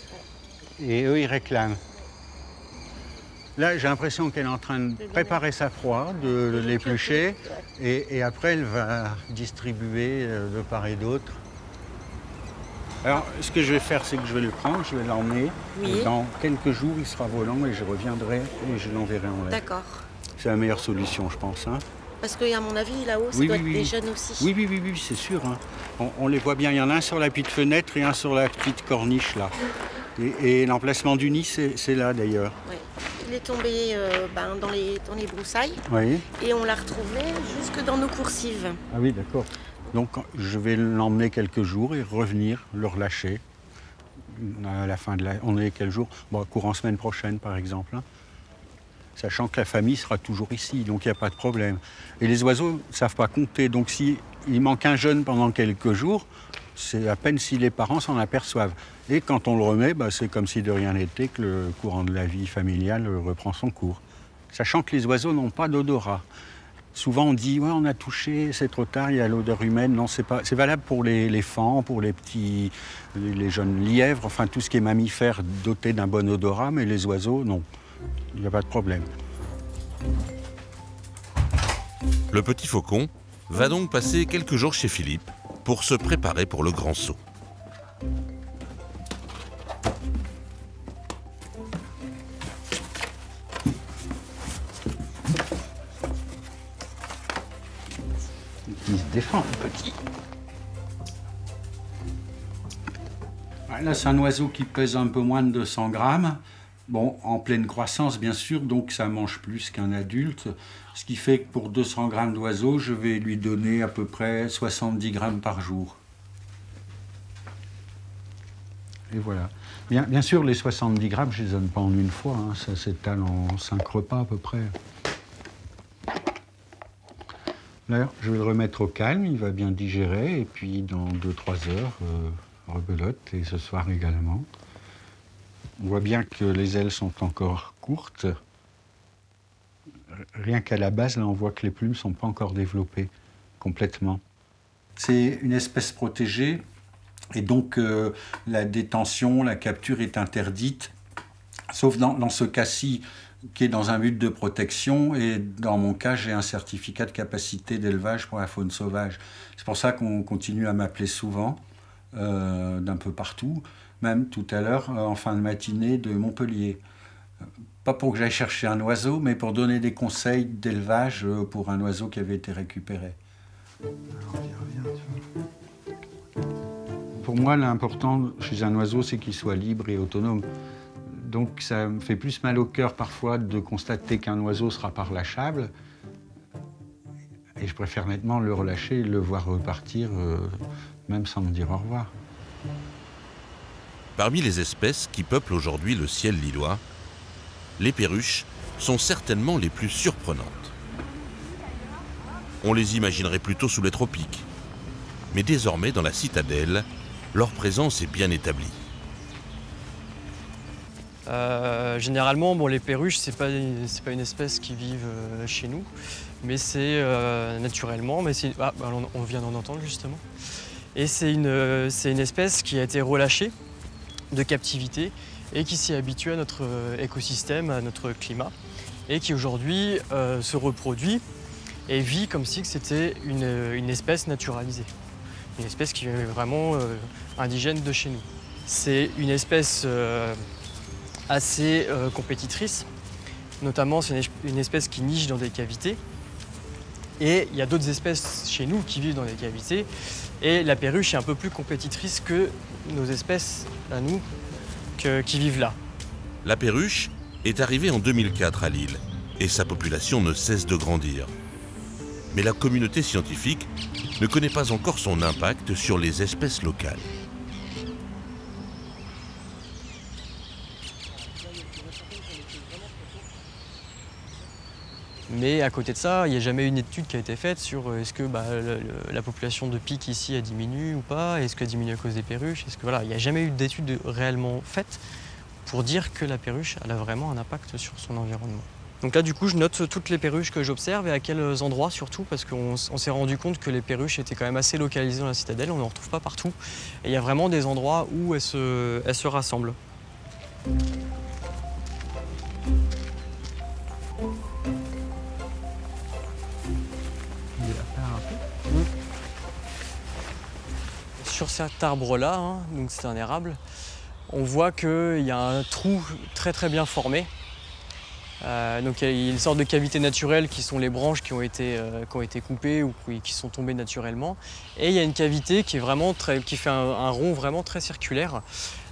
Et eux, ils réclament. Là, j'ai l'impression qu'elle est en train de préparer sa proie, de l'éplucher. Et après, elle va distribuer de part et d'autre. Alors, ce que je vais faire, c'est que je vais le prendre, je vais l'emmener. Oui. Dans quelques jours, il sera volant et je reviendrai et je l'enverrai en l'air. D'accord. C'est la meilleure solution, je pense. Hein. Parce qu'à mon avis, là-haut, ça doit être des jeunes aussi. Oui, c'est sûr. Hein. On les voit bien. Il y en a un sur la petite fenêtre et un sur la petite corniche, là. Et l'emplacement du nid, c'est là, d'ailleurs. Oui. Il est tombé dans les broussailles. Oui. Et on l'a retrouvé jusque dans nos coursives. Ah oui, d'accord. Donc, je vais l'emmener quelques jours et revenir, le relâcher. À la fin de la... On est quel jour? Bon, courant semaine prochaine, par exemple. Hein. Sachant que la famille sera toujours ici, donc il n'y a pas de problème. Et les oiseaux ne savent pas compter, donc s'il manque un jeune pendant quelques jours, c'est à peine si les parents s'en aperçoivent. Et quand on le remet, c'est comme si de rien n'était, que le courant de la vie familiale reprend son cours. Sachant que les oiseaux n'ont pas d'odorat. Souvent on dit, ouais, on a touché, c'est trop tard, il y a l'odeur humaine. Non, c'est valable pour les faons, pour les jeunes lièvres, enfin tout ce qui est mammifère doté d'un bon odorat, mais les oiseaux, non. Il n'y a pas de problème. Le petit faucon va donc passer quelques jours chez Philippe pour se préparer pour le grand saut. Il se défend, le petit. Là, c'est un oiseau qui pèse un peu moins de 200 grammes. Bon, en pleine croissance, bien sûr, donc ça mange plus qu'un adulte. Ce qui fait que pour 200 grammes d'oiseau, je vais lui donner à peu près 70 grammes par jour. Et voilà. Bien sûr, les 70 grammes, je ne les donne pas en une fois. Hein. Ça s'étale en 5 repas à peu près. Là, je vais le remettre au calme, il va bien digérer. Et puis, dans 2-3 heures, rebelote. Et ce soir également. On voit bien que les ailes sont encore courtes. Rien qu'à la base, là, on voit que les plumes ne sont pas encore développées complètement. C'est une espèce protégée, et donc la détention, la capture est interdite, sauf dans ce cas-ci, qui est dans un but de protection, et dans mon cas, j'ai un certificat de capacité d'élevage pour la faune sauvage. C'est pour ça qu'on continue à m'appeler souvent, d'un peu partout. Même tout à l'heure, en fin de matinée, de Montpellier. Pas pour que j'aille chercher un oiseau, mais pour donner des conseils d'élevage pour un oiseau qui avait été récupéré. Pour moi, l'important chez un oiseau, c'est qu'il soit libre et autonome. Donc ça me fait plus mal au cœur parfois de constater qu'un oiseau sera pas relâchable. Et je préfère nettement le relâcher et le voir repartir, même sans me dire au revoir. Parmi les espèces qui peuplent aujourd'hui le ciel lillois, les perruches sont certainement les plus surprenantes. On les imaginerait plutôt sous les tropiques. Mais désormais, dans la citadelle, leur présence est bien établie. Généralement, bon, les perruches, c'est pas une espèce qui vive chez nous, mais c'est naturellement, mais on vient d'en entendre justement. Et c'est une espèce qui a été relâchée de captivité et qui s'est habituée à notre écosystème, à notre climat, et qui aujourd'hui se reproduit et vit comme si c'était une espèce naturalisée. Une espèce qui est vraiment indigène de chez nous. C'est une espèce assez compétitrice, notamment c'est une espèce qui niche dans des cavités. Et il y a d'autres espèces chez nous qui vivent dans des cavités. Et la perruche est un peu plus compétitrice que nos espèces à nous qui vivent là. La perruche est arrivée en 2004 à l'île et sa population ne cesse de grandir. Mais la communauté scientifique ne connaît pas encore son impact sur les espèces locales. Mais à côté de ça, il n'y a jamais eu une étude qui a été faite sur est-ce que la population de pics ici a diminué ou pas, est-ce qu'elle diminue à cause des perruches, il n'y a jamais eu d'études réellement faites pour dire que la perruche elle a vraiment un impact sur son environnement. Donc là du coup je note toutes les perruches que j'observe et à quels endroits surtout parce qu'on s'est rendu compte que les perruches étaient quand même assez localisées dans la citadelle, on n'en retrouve pas partout et il y a vraiment des endroits où elles se rassemblent. Sur cet arbre-là, donc c'est un érable, on voit qu'il y a un trou très bien formé. Donc il y a une sorte de cavité naturelle qui sont les branches qui ont été coupées ou qui sont tombées naturellement. Et il y a une cavité qui fait un rond vraiment très circulaire.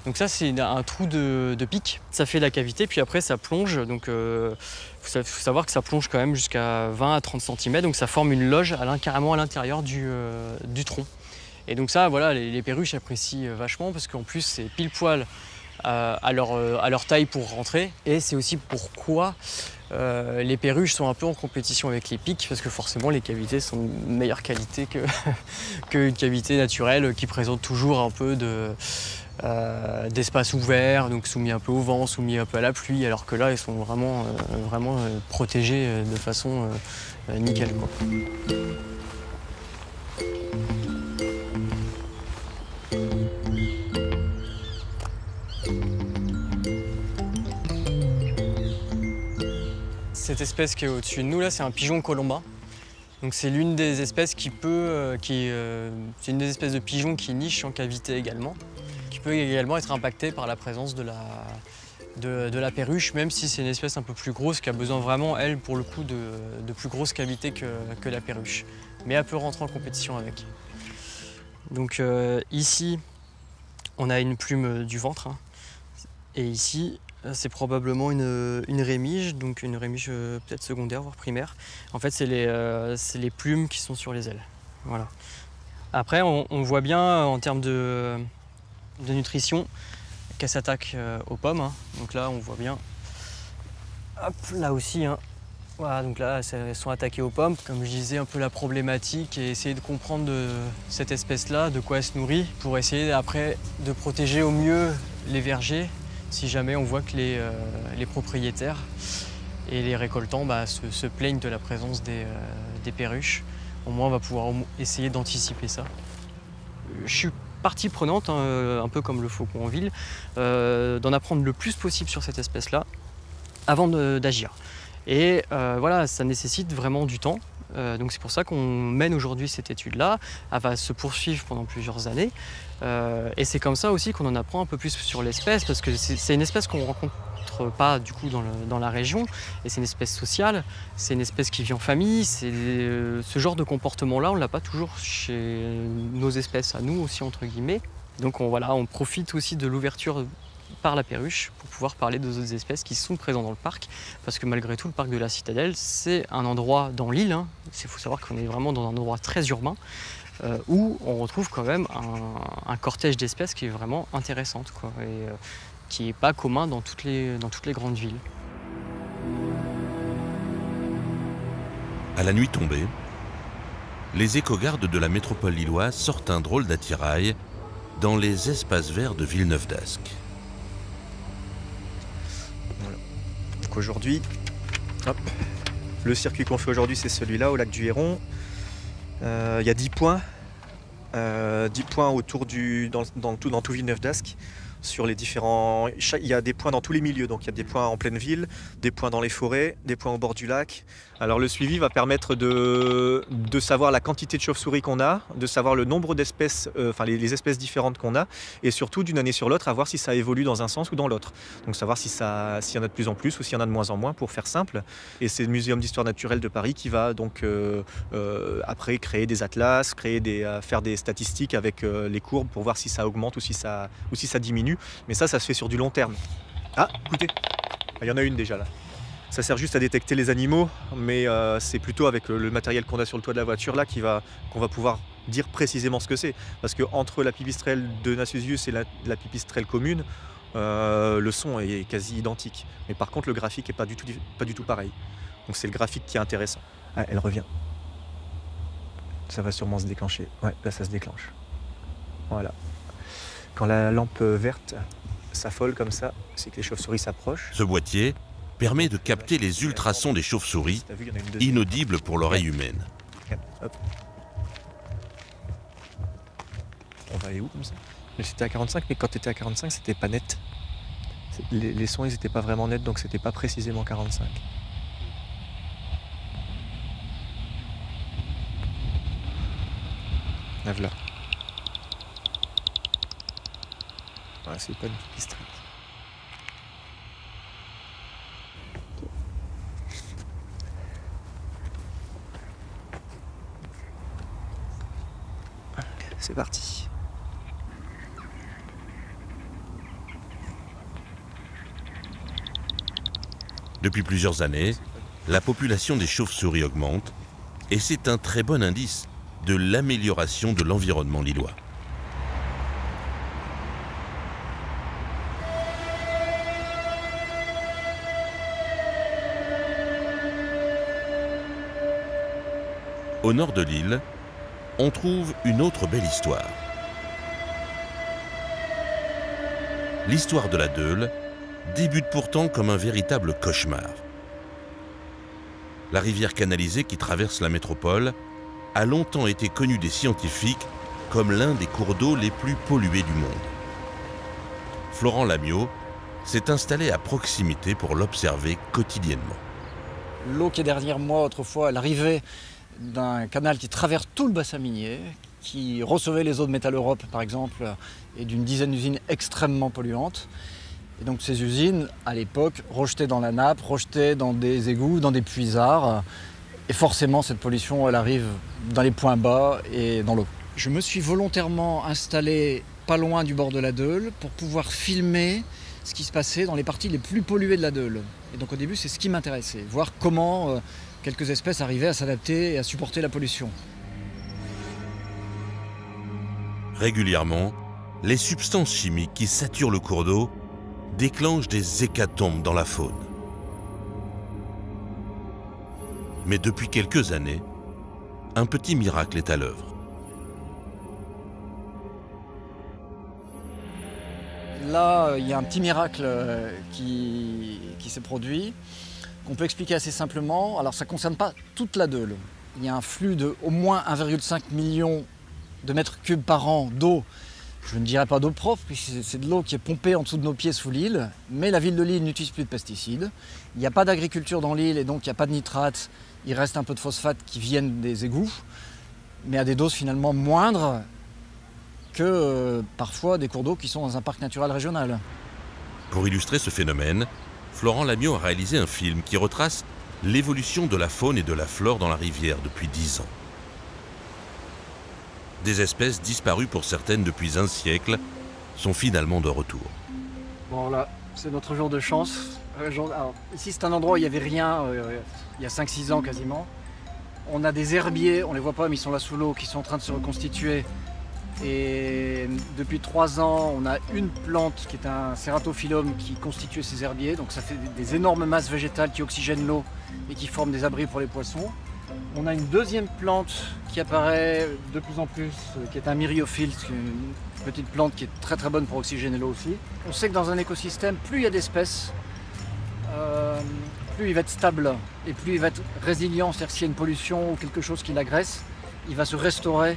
Donc ça c'est un trou de pic. Ça fait la cavité puis après ça plonge. Donc faut savoir que ça plonge quand même jusqu'à 20 à 30 cm. Donc ça forme une loge carrément à l'intérieur du tronc. Et donc ça, voilà, les perruches apprécient vachement parce qu'en plus c'est pile poil à leur taille pour rentrer. Et c'est aussi pourquoi les perruches sont un peu en compétition avec les pics parce que forcément les cavités sont de meilleure qualité qu'une cavité naturelle qui présente toujours un peu d'espace ouvert, donc soumis un peu au vent, soumis un peu à la pluie, alors que là, ils sont vraiment protégés de façon nickel, quoi. Cette espèce qui est au-dessus de nous, là, c'est un pigeon colombin. Donc c'est l'une des espèces c'est une des espèces de pigeons qui niche en cavité également, qui peut également être impactée par la présence de la perruche, même si c'est une espèce un peu plus grosse, qui a besoin vraiment, elle, pour le coup, de plus grosses cavités que la perruche. Mais elle peut rentrer en compétition avec. Donc ici, on a une plume du ventre, et ici, c'est probablement une rémige, donc une rémige peut-être secondaire, voire primaire. En fait, c'est les plumes qui sont sur les ailes. Voilà. Après, on voit bien en termes de nutrition qu'elle s'attaque aux pommes. Donc là, on voit bien. Hop, là aussi. Voilà, donc là, elles sont attaquées aux pommes. Comme je disais, un peu la problématique et essayer de comprendre de cette espèce-là, de quoi elle se nourrit, pour essayer après de protéger au mieux les vergers. Si jamais on voit que les propriétaires et les récoltants se plaignent de la présence des perruches, au moins on va pouvoir essayer d'anticiper ça. Je suis partie prenante, un peu comme le faucon en ville, d'en apprendre le plus possible sur cette espèce-là avant d'agir. Et voilà, ça nécessite vraiment du temps. Donc c'est pour ça qu'on mène aujourd'hui cette étude-là. Elle va se poursuivre pendant plusieurs années. Et c'est comme ça aussi qu'on en apprend un peu plus sur l'espèce, parce que c'est une espèce qu'on ne rencontre pas du coup dans la région. Et c'est une espèce sociale, c'est une espèce qui vit en famille. Ce genre de comportement-là, on ne l'a pas toujours chez nos espèces, à nous aussi entre guillemets. Donc on profite aussi de l'ouverture par la perruche pour pouvoir parler des autres espèces qui sont présentes dans le parc, parce que malgré tout le parc de la Citadelle c'est un endroit dans l'île, il faut savoir qu'on est vraiment dans un endroit très urbain où on retrouve quand même un cortège d'espèces qui est vraiment intéressante, quoi, et qui n'est pas commun dans toutes les grandes villes. À la nuit tombée, les éco-gardes de la métropole lilloise sortent un drôle d'attirail dans les espaces verts de Villeneuve d'Ascq. Voilà. Donc aujourd'hui, le circuit qu'on fait aujourd'hui, c'est celui-là, au lac du Héron. Il y a 10 points. 10 points autour dans tout Villeneuve d'Ascq. Sur les différents... Il y a des points dans tous les milieux, donc il y a des points en pleine ville, des points dans les forêts, des points au bord du lac. Alors le suivi va permettre de savoir la quantité de chauves-souris qu'on a, de savoir le nombre d'espèces, les espèces différentes qu'on a, et surtout d'une année sur l'autre, à voir si ça évolue dans un sens ou dans l'autre. Donc savoir s'il y en a de plus en plus ou s'il y en a de moins en moins, pour faire simple. Et c'est le Muséum d'histoire naturelle de Paris qui va donc après créer des atlas, faire des statistiques avec les courbes pour voir si ça augmente ou si ça diminue. Mais ça se fait sur du long terme. Ah, écoutez, il y en a une déjà là. Ça sert juste à détecter les animaux, mais c'est plutôt avec le matériel qu'on a sur le toit de la voiture là qu'on va pouvoir dire précisément ce que c'est. Parce que entre la pipistrelle de Nassius et la pipistrelle commune, le son est quasi identique. Mais par contre, le graphique n'est pas du tout pareil. Donc c'est le graphique qui est intéressant. Ah, elle revient. Ça va sûrement se déclencher. Ouais, là ça se déclenche. Voilà. Quand la lampe verte s'affole comme ça, c'est que les chauves-souris s'approchent. Ce boîtier permet de capter les ultrasons des chauves-souris, inaudibles pour l'oreille humaine. Hop. On va aller où comme ça? C'était à 45, mais quand tu étais à 45, c'était pas net. Les sons, ils n'étaient pas vraiment nets, donc c'était pas précisément 45. La voilà. Voilà, c'est pas une pipistrelle. C'est parti. Depuis plusieurs années, la population des chauves-souris augmente et c'est un très bon indice de l'amélioration de l'environnement lillois. Au nord de l'île, on trouve une autre belle histoire. L'histoire de la Deûle débute pourtant comme un véritable cauchemar. La rivière canalisée qui traverse la métropole a longtemps été connue des scientifiques comme l'un des cours d'eau les plus pollués du monde. Florent Lamiot s'est installé à proximité pour l'observer quotidiennement. L'eau qui est derrière moi, autrefois, elle arrivait d'un canal qui traverse tout le bassin minier, qui recevait les eaux de Métal Europe, par exemple, et d'une dizaine d'usines extrêmement polluantes. Et donc ces usines, à l'époque, rejetaient dans la nappe, rejetaient dans des égouts, dans des puisards. Et forcément, cette pollution, elle arrive dans les points bas et dans l'eau. Je me suis volontairement installé pas loin du bord de la Deûle pour pouvoir filmer ce qui se passait dans les parties les plus polluées de la Deûle. Et donc au début, c'est ce qui m'intéressait, voir comment quelques espèces arrivaient à s'adapter et à supporter la pollution. Régulièrement, les substances chimiques qui saturent le cours d'eau déclenchent des hécatombes dans la faune. Mais depuis quelques années, un petit miracle est à l'œuvre. Là, il y a un petit miracle qui s'est produit, qu'on peut expliquer assez simplement. Alors ça ne concerne pas toute la Deûle. Il y a un flux de au moins 1,5 million de mètres cubes par an d'eau. Je ne dirais pas d'eau propre, puisque c'est de l'eau qui est pompée en dessous de nos pieds sous l'île. Mais la ville de Lille n'utilise plus de pesticides. Il n'y a pas d'agriculture dans l'île et donc il n'y a pas de nitrates. Il reste un peu de phosphate qui viennent des égouts, mais à des doses finalement moindres que parfois des cours d'eau qui sont dans un parc naturel régional. Pour illustrer ce phénomène, Florent Lamiot a réalisé un film qui retrace l'évolution de la faune et de la flore dans la rivière depuis 10 ans. Des espèces disparues pour certaines depuis un siècle sont finalement de retour. Bon là, c'est notre jour de chance. Alors, ici c'est un endroit où il n'y avait rien il y a 5-6 ans quasiment. On a des herbiers, on ne les voit pas mais ils sont là sous l'eau, qui sont en train de se reconstituer. Et depuis 3 ans, on a une plante qui est un Ceratophyllum qui constitue ces herbiers. Donc ça fait des énormes masses végétales qui oxygènent l'eau et qui forment des abris pour les poissons. On a une deuxième plante qui apparaît de plus en plus, qui est un myriophylle, une petite plante qui est très très bonne pour oxygéner l'eau aussi. On sait que dans un écosystème, plus il y a d'espèces, plus il va être stable et plus il va être résilient. C'est-à-dire s'il y a une pollution ou quelque chose qui l'agresse, il va se restaurer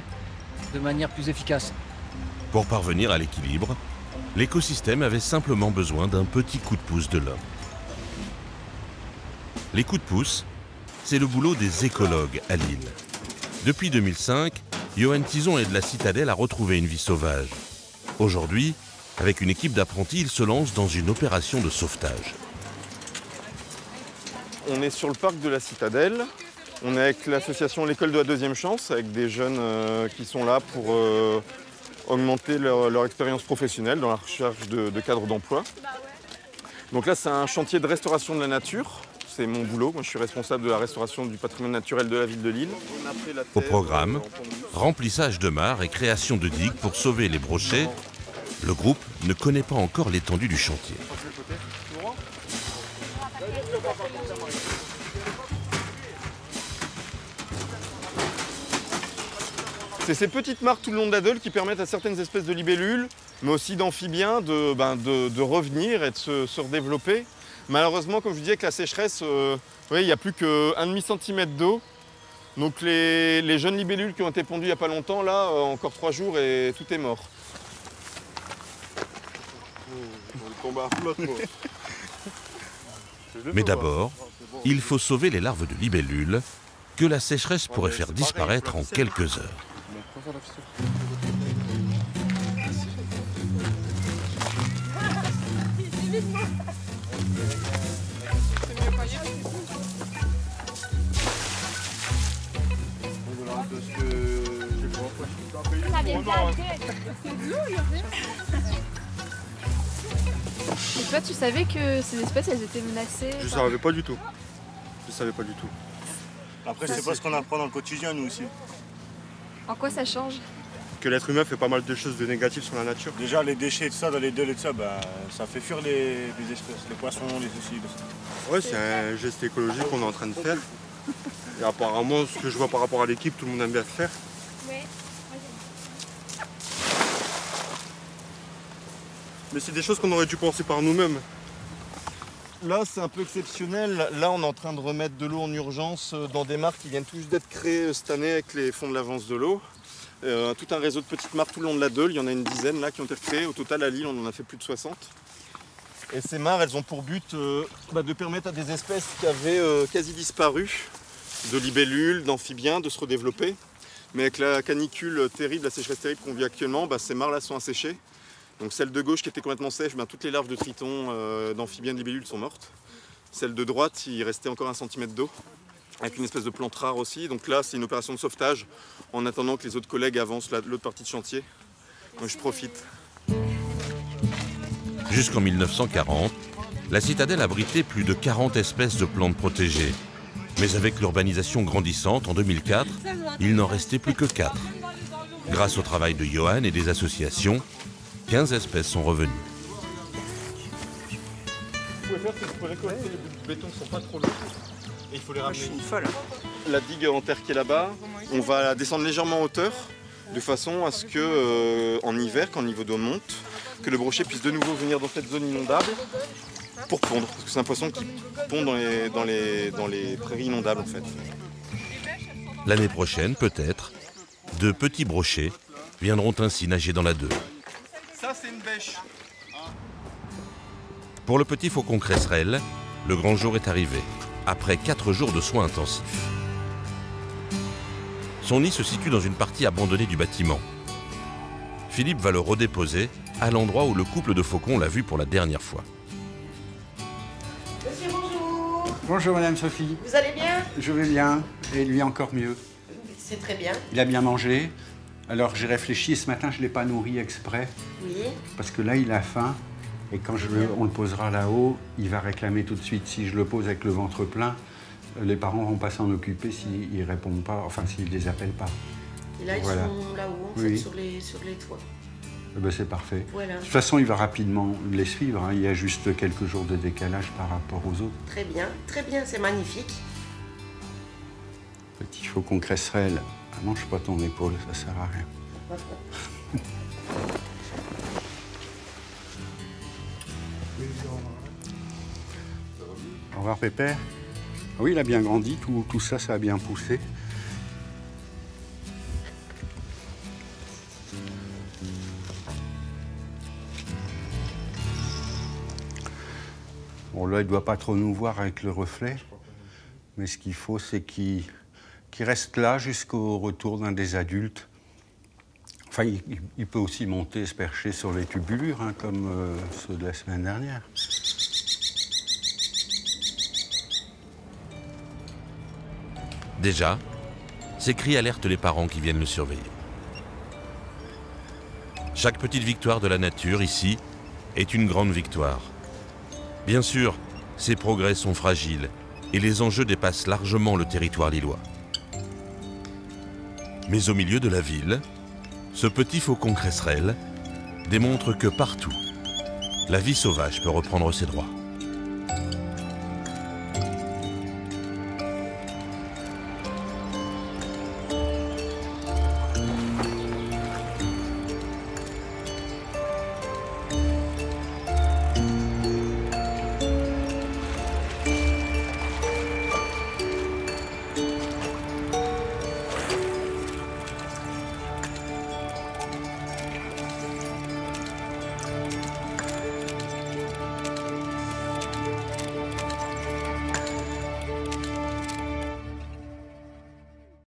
de manière plus efficace. Pour parvenir à l'équilibre, l'écosystème avait simplement besoin d'un petit coup de pouce de l'homme. Les coups de pouce, c'est le boulot des écologues à Lille. Depuis 2005, Johan Tison aide la citadelle à retrouver une vie sauvage. Aujourd'hui, avec une équipe d'apprentis, il se lance dans une opération de sauvetage. On est sur le parc de la citadelle. On est avec l'association L'école de la deuxième chance, avec des jeunes qui sont là pour augmenter leur expérience professionnelle dans la recherche de cadres d'emploi. Donc là, c'est un chantier de restauration de la nature. C'est mon boulot. Moi, je suis responsable de la restauration du patrimoine naturel de la ville de Lille. Au programme, remplissage de mares et création de digues pour sauver les brochets. Le groupe ne connaît pas encore l'étendue du chantier. C'est ces petites mares tout le long de la Deule qui permettent à certaines espèces de libellules, mais aussi d'amphibiens, de revenir et de se redévelopper. Malheureusement, comme je vous disais, avec la sécheresse, il n'y a plus qu'1,5 cm d'eau. Donc les jeunes libellules qui ont été pondues il n'y a pas longtemps, là, encore 3 jours et tout est mort. Mais d'abord, il faut sauver les larves de libellules que la sécheresse pourrait faire disparaître en quelques heures. Et toi, tu savais que ces espèces, elles étaient menacées? Je savais pas du tout. Je savais pas du tout. Après, c'est pas ce qu'on apprend dans le quotidien, nous aussi. En quoi ça change? Que l'être humain fait pas mal de choses de négatives sur la nature. Déjà, les déchets et tout ça, dans les deules et tout ça, ça fait fuir les espèces, les poissons, les soucis. Ouais, c'est un geste écologique qu'on est en train de faire. Et apparemment, ce que je vois par rapport à l'équipe, tout le monde aime bien le faire. Mais c'est des choses qu'on aurait dû penser par nous-mêmes. Là, c'est un peu exceptionnel. Là, on est en train de remettre de l'eau en urgence dans des mares qui viennent tout juste d'être créées cette année avec les fonds de l'avance de l'eau. Tout un réseau de petites mares tout le long de la Deule. Il y en a une dizaine là qui ont été créées. Au total, à Lille, on en a fait plus de 60. Et ces mares, elles ont pour but de permettre à des espèces qui avaient quasi disparu, de libellules, d'amphibiens, de se redévelopper. Mais avec la canicule terrible, la sécheresse terrible qu'on vit actuellement, ces mares-là sont asséchées. Donc celle de gauche qui était complètement sèche, toutes les larves de tritons, d'amphibiens, de libellules sont mortes. Celle de droite, il restait encore 1 cm d'eau, avec une espèce de plante rare aussi. Donc là, c'est une opération de sauvetage, en attendant que les autres collègues avancent l'autre partie de chantier. Donc je profite. Jusqu'en 1940, la citadelle abritait plus de 40 espèces de plantes protégées. Mais avec l'urbanisation grandissante, en 2004, il n'en restait plus que 4. Grâce au travail de Johan et des associations, 15 espèces sont revenues. Ce que vous pouvez faire, c'est que vous pouvez récolter les bouts de béton qui ne sont pas trop lourds. Et il faut les ramener. La digue en terre qui est là-bas, on va la descendre légèrement en hauteur, de façon à ce que, en hiver, quand le niveau d'eau monte, que le brochet puisse de nouveau venir dans cette zone inondable pour pondre. Parce que c'est un poisson qui pond dans les prairies inondables, en fait. L'année prochaine, peut-être, de petits brochets viendront ainsi nager dans la Deule. Ça, c'est une bêche. Pour le petit faucon cresserelle, le grand jour est arrivé, après 4 jours de soins intensifs. Son nid se situe dans une partie abandonnée du bâtiment. Philippe va le redéposer à l'endroit où le couple de faucons l'a vu pour la dernière fois. Monsieur, bonjour. Bonjour Madame Sophie. Vous allez bien? Je vais bien, et lui encore mieux. C'est très bien. Il a bien mangé. Alors j'ai réfléchi, ce matin je ne l'ai pas nourri exprès. Oui. Parce que là il a faim, et quand on le posera là-haut, il va réclamer tout de suite. Si je le pose avec le ventre plein, les parents ne vont pas s'en occuper s'ils ne répondent pas, enfin s'ils ne les appellent pas. Et là, ils voilà. sont là-haut, en fait, sur les toits. Ben, c'est parfait. Voilà. De toute façon, il va rapidement les suivre. Il y a juste quelques jours de décalage par rapport aux autres. Très bien, c'est magnifique. petit faucon cresserelle. Ah, mange pas ton épaule, ça sert à rien. Au revoir Pépère. Ah oui, il a bien grandi, tout ça, ça a bien poussé. Bon, là, il ne doit pas trop nous voir avec le reflet, mais ce qu'il faut, c'est qu'il reste là jusqu'au retour d'un des adultes. Enfin, il peut aussi monter et se percher sur les tubulures, hein, comme ceux de la semaine dernière. Déjà, ces cris alertent les parents qui viennent le surveiller. Chaque petite victoire de la nature, ici, est une grande victoire. Bien sûr, ces progrès sont fragiles et les enjeux dépassent largement le territoire lillois. Mais au milieu de la ville, ce petit faucon cresserelle démontre que partout, la vie sauvage peut reprendre ses droits.